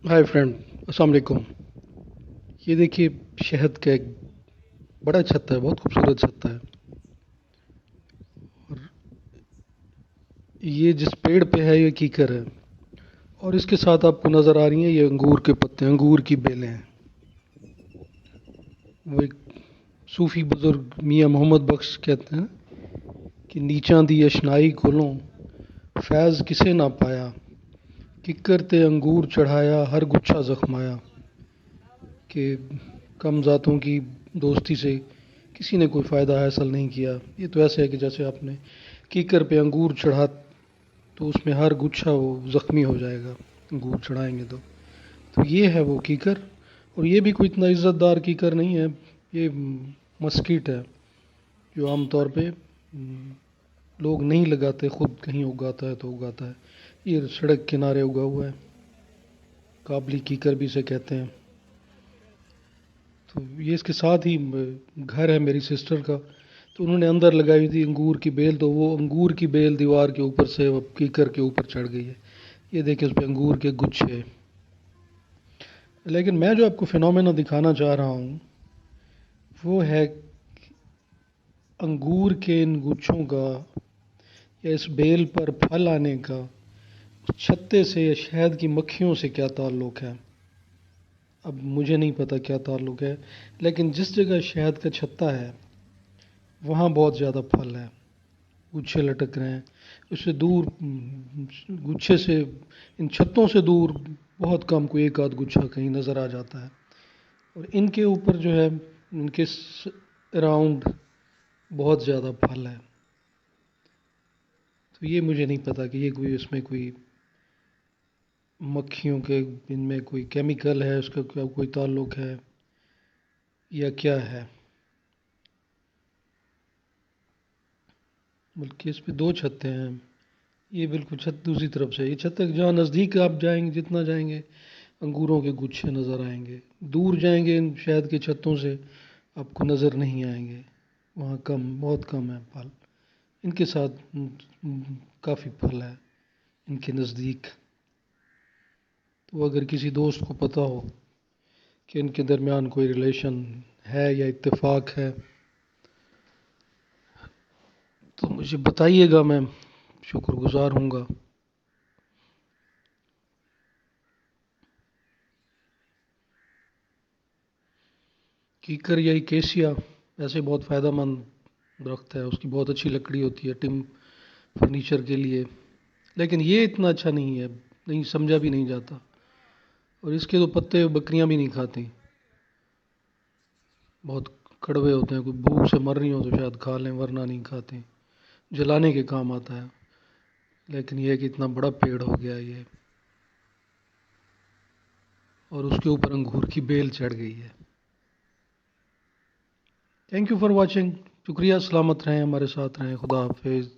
Hi friend, अस्सलाम वालेकुम। ये देखिए, शहद का एक बड़ा छत्ता है, बहुत खूबसूरत छत्ता है। और ये जिस पेड़ पे है ये कीकर है। और इसके साथ आपको नज़र आ रही हैं ये अंगूर के पत्ते, अंगूर की बेलें हैं। वो एक सूफी बुजुर्ग मियाँ मोहम्मद बख्श कहते हैं कि नीचां दी अशनाई कोलों फैज़ किसे ना पाया, किकर ते अंगूर चढ़ाया हर गुच्छा जख्माया। कि कम ज़ातों की दोस्ती से किसी ने कोई फ़ायदा हासिल नहीं किया। ये तो ऐसे है कि जैसे आपने कीकर पे अंगूर चढ़ा तो उसमें हर गुच्छा वो ज़ख्मी हो जाएगा, अंगूर चढ़ाएंगे तो ये है वो कीकर। और ये भी कोई इतना इज़्ज़तदार कीकर नहीं है। ये मस्कीट है जो आम तौर पे लोग नहीं लगाते, खुद कहीं उगाता है तो उगाता है। ये सड़क किनारे उगा हुआ है, काबली कीकर भी इसे कहते हैं। तो ये इसके साथ ही घर है मेरी सिस्टर का, तो उन्होंने अंदर लगाई हुई थी अंगूर की बेल, तो वो अंगूर की बेल दीवार के ऊपर से अब कीकर के ऊपर चढ़ गई है। ये देखिए उस पे अंगूर के गुच्छे। लेकिन मैं जो आपको फिनोमेना दिखाना चाह रहा हूँ वो है अंगूर के इन गुच्छों का या इस बेल पर फल आने का उस छत्ते से या शहद की मक्खियों से क्या ताल्लुक़ है। अब मुझे नहीं पता क्या ताल्लुक़ है, लेकिन जिस जगह शहद का छत्ता है वहाँ बहुत ज़्यादा फल है, गुच्छे लटक रहे हैं। उससे दूर गुच्छे से, इन छत्तों से दूर बहुत कम, कोई एक आध गुच्छा कहीं नज़र आ जाता है। और इनके ऊपर जो है, इनके अराउंड बहुत ज़्यादा फल है। तो ये मुझे नहीं पता कि ये कोई, इसमें कोई मक्खियों के, इनमें कोई केमिकल है, उसका क्या कोई ताल्लुक़ है या क्या है। बल्कि इस पे दो छत्ते हैं। ये बिल्कुल छत दूसरी तरफ से, ये छत तक जहाँ नज़दीक आप जाएंगे, जितना जाएंगे अंगूरों के गुच्छे नज़र आएंगे। दूर जाएंगे इन शहद के छत्तों से आपको नज़र नहीं आएंगे, वहाँ कम, बहुत कम है फल। इनके साथ काफ़ी फल है इनके नज़दीक। तो अगर किसी दोस्त को पता हो कि इनके दरमियान कोई रिलेशन है या इत्तेफाक है तो मुझे बताइएगा, मैं शुक्रगुजार हूँगा। कीकर या केसिया ऐसे बहुत फ़ायदेमंद दरख्त है, उसकी बहुत अच्छी लकड़ी होती है टिम फर्नीचर के लिए। लेकिन ये इतना अच्छा नहीं है, नहीं समझा भी नहीं जाता। और इसके तो पत्ते बकरियां भी नहीं खाती, बहुत कड़वे होते हैं। कोई भूख से मर रही हो तो शायद खा लें, वरना नहीं खाते। जलाने के काम आता है। लेकिन यह है कि इतना बड़ा पेड़ हो गया ये, और उसके ऊपर अंगूर की बेल चढ़ गई है। Thank you for watching. शुक्रिया, सलामत रहें, हमारे साथ रहें। खुदा हाफिज़।